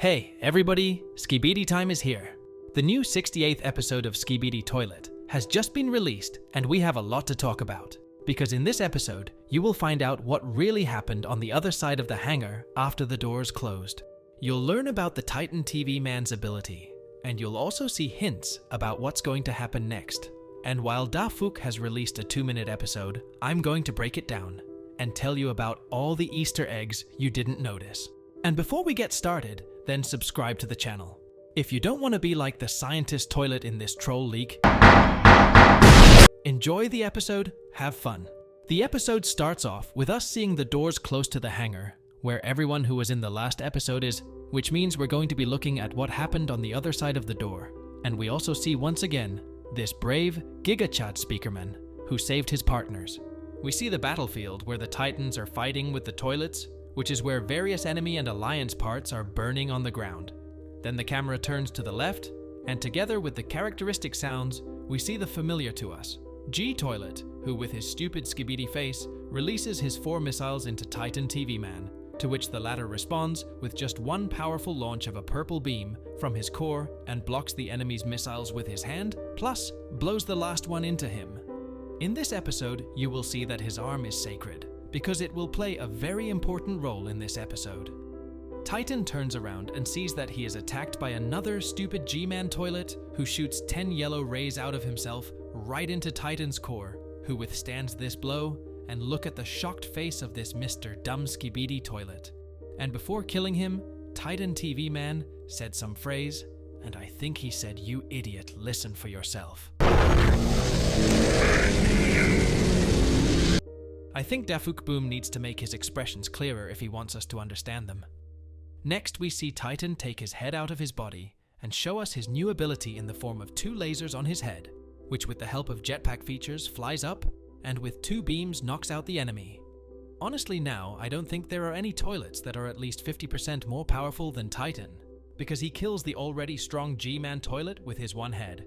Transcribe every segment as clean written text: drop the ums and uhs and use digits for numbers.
Hey, everybody, Skibidi time is here. The new 68th episode of Skibidi Toilet has just been released, and we have a lot to talk about. Because in this episode, you will find out what really happened on the other side of the hangar after the doors closed. You'll learn about the Titan TV man's ability, and you'll also see hints about what's going to happen next. And while Dafuk has released a 2-minute episode, I'm going to break it down and tell you about all the Easter eggs you didn't notice. And before we get started, then subscribe to the channel. If you don't want to be like the scientist toilet in this troll leak, enjoy the episode, have fun. The episode starts off with us seeing the doors close to the hangar, where everyone who was in the last episode is, which means we're going to be looking at what happened on the other side of the door. And we also see once again, this brave GigaChat speakerman who saved his partners. We see the battlefield where the Titans are fighting with the toilets, which is where various enemy and alliance parts are burning on the ground. Then the camera turns to the left, and together with the characteristic sounds, we see the familiar to us, G-Toilet, who with his stupid skibidi face, releases his 4 missiles into Titan TV Man, to which the latter responds with just one powerful launch of a purple beam from his core and blocks the enemy's missiles with his hand, plus blows the last one into him. In this episode, you will see that his arm is sacred, because it will play a very important role in this episode. Titan turns around and sees that he is attacked by another stupid G-Man toilet who shoots 10 yellow rays out of himself right into Titan's core, who withstands this blow, and look at the shocked face of this Mr. Dumb Skibidi Toilet. And before killing him, Titan TV Man said some phrase, and I think he said, "You idiot, listen for yourself." I think Dafuk Boom needs to make his expressions clearer if he wants us to understand them. Next, we see Titan take his head out of his body and show us his new ability in the form of 2 lasers on his head, which with the help of jetpack features flies up and with 2 beams knocks out the enemy. Honestly now, I don't think there are any toilets that are at least 50% more powerful than Titan, because he kills the already strong G-Man toilet with his one head.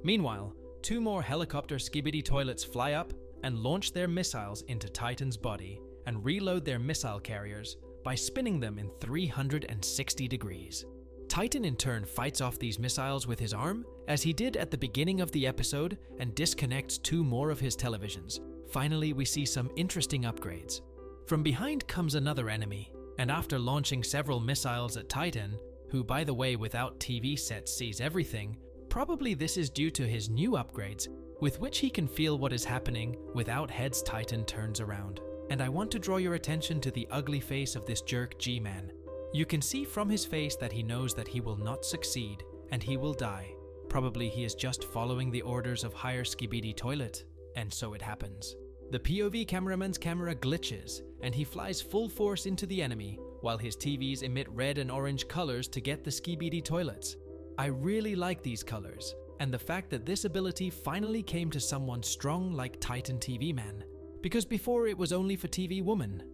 Meanwhile, 2 more helicopter Skibidi toilets fly up and launch their missiles into Titan's body and reload their missile carriers by spinning them in 360 degrees. Titan in turn fights off these missiles with his arm, as he did at the beginning of the episode, and disconnects 2 more of his televisions. Finally, we see some interesting upgrades. From behind comes another enemy, and after launching several missiles at Titan, who by the way without TV sets sees everything, probably this is due to his new upgrades, with which he can feel what is happening without heads. Titan turns around. And I want to draw your attention to the ugly face of this jerk G-Man. You can see from his face that he knows that he will not succeed, and he will die. Probably he is just following the orders of higher Skibidi Toilet, and so it happens. The POV cameraman's camera glitches, and he flies full force into the enemy, while his TVs emit red and orange colors to get the Skibidi Toilets. I really like these colors, and the fact that this ability finally came to someone strong like Titan TV Man, because before it was only for TV Woman.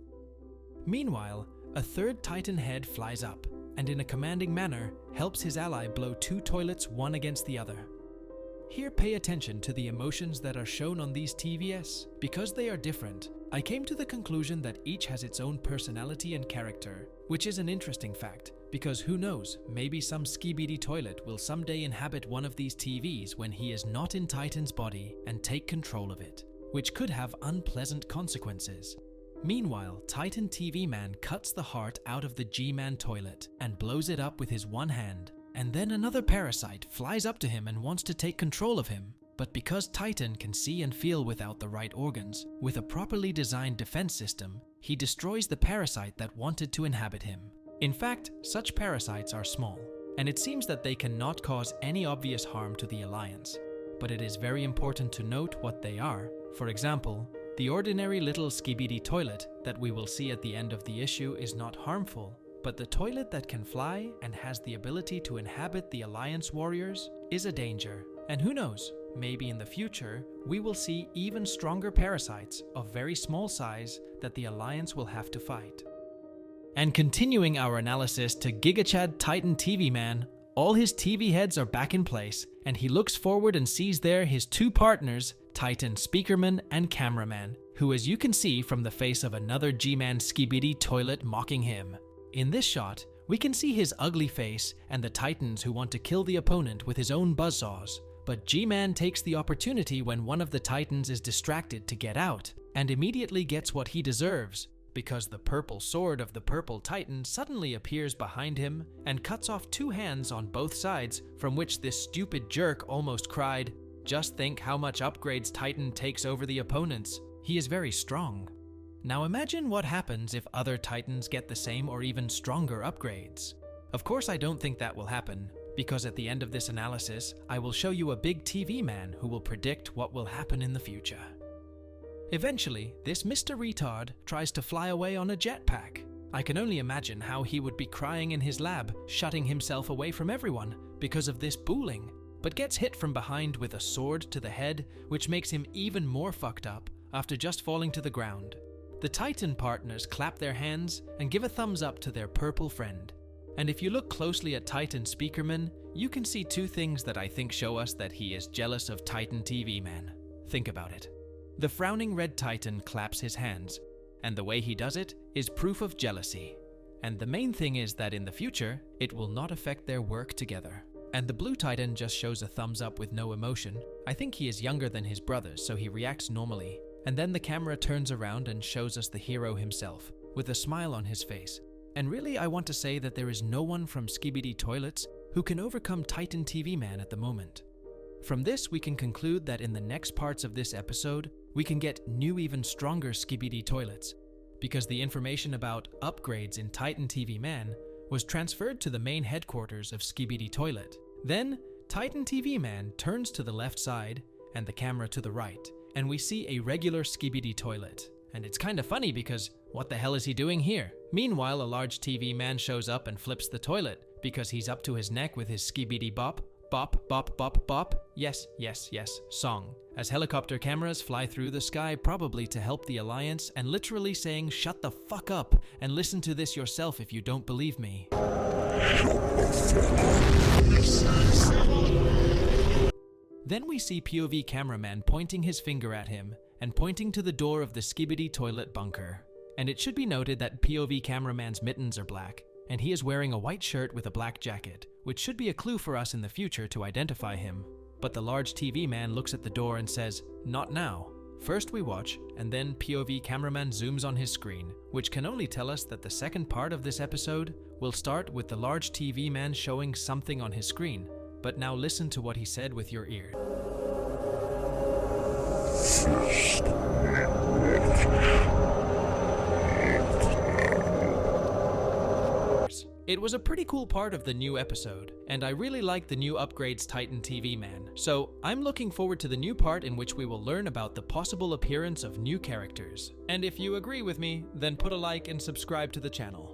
Meanwhile, a 3rd Titan head flies up, and in a commanding manner, helps his ally blow 2 toilets one against the other. Here pay attention to the emotions that are shown on these TVS. Because they are different, I came to the conclusion that each has its own personality and character, which is an interesting fact, because who knows, maybe some Skibidi Toilet will someday inhabit one of these TVs when he is not in Titan's body and take control of it, which could have unpleasant consequences. Meanwhile, Titan TV Man cuts the heart out of the G-Man toilet and blows it up with his one hand, and then another parasite flies up to him and wants to take control of him. But because Titan can see and feel without the right organs, with a properly designed defense system, he destroys the parasite that wanted to inhabit him. In fact, such parasites are small, and it seems that they cannot cause any obvious harm to the Alliance. But it is very important to note what they are. For example, the ordinary little Skibidi toilet that we will see at the end of the issue is not harmful, but the toilet that can fly and has the ability to inhabit the Alliance warriors is a danger. And who knows, maybe in the future, we will see even stronger parasites of very small size that the Alliance will have to fight. And continuing our analysis to GigaChad Titan TV Man, all his TV heads are back in place, and he looks forward and sees there his 2 partners, Titan Speakerman and Cameraman, who as you can see from the face of another G-Man Skibidi Toilet mocking him. In this shot, We can see his ugly face and the Titans who want to kill the opponent with his own buzzsaws. But G-Man takes the opportunity when one of the Titans is distracted to get out, and immediately gets what he deserves, because the purple sword of the purple Titan suddenly appears behind him and cuts off 2 hands on both sides, from which this stupid jerk almost cried, "Just think how much upgrades Titan takes over the opponents. He is very strong." Now imagine what happens if other Titans get the same or even stronger upgrades. Of course I don't think that will happen, because at the end of this analysis, I will show you a big TV man who will predict what will happen in the future. Eventually, this Mr. Retard tries to fly away on a jetpack. I can only imagine how he would be crying in his lab, shutting himself away from everyone because of this bullying, but gets hit from behind with a sword to the head, which makes him even more fucked up after just falling to the ground. The Titan partners clap their hands and give a thumbs up to their purple friend. And if you look closely at Titan Speakerman, you can see 2 things that I think show us that he is jealous of Titan TV Man. Think about it. The frowning red Titan claps his hands, and the way he does it is proof of jealousy. And the main thing is that in the future, it will not affect their work together. And the blue Titan just shows a thumbs up with no emotion. I think he is younger than his brothers, so he reacts normally. And then the camera turns around and shows us the hero himself, with a smile on his face. And really, I want to say that there is no one from Skibidi Toilets who can overcome Titan TV Man at the moment. From this, we can conclude that in the next parts of this episode, we can get new, even stronger Skibidi Toilets, because the information about upgrades in Titan TV Man was transferred to the main headquarters of Skibidi Toilet. Then, Titan TV Man turns to the left side and the camera to the right, and we see a regular Skibidi Toilet. And it's kind of funny because what the hell is he doing here? Meanwhile, a large TV man shows up and flips the toilet because he's up to his neck with his Skibidi Bop, Bop, Bop, Bop, Bop, yes, yes, yes, song. As helicopter cameras fly through the sky, probably to help the Alliance, and literally saying, "Shut the fuck up and listen to this yourself if you don't believe me." Then we see POV cameraman pointing his finger at him and pointing to the door of the Skibidi Toilet bunker. And it should be noted that POV cameraman's mittens are black, and he is wearing a white shirt with a black jacket, which should be a clue for us in the future to identify him. But the large TV man looks at the door and says, "Not now." First we watch, and then POV cameraman zooms on his screen, which can only tell us that the second part of this episode will start with the large TV man showing something on his screen. But now listen to what he said with your ear. It was a pretty cool part of the new episode, and I really like the new upgrades Titan TV Man, so I'm looking forward to the new part in which we will learn about the possible appearance of new characters. And if you agree with me, then put a like and subscribe to the channel.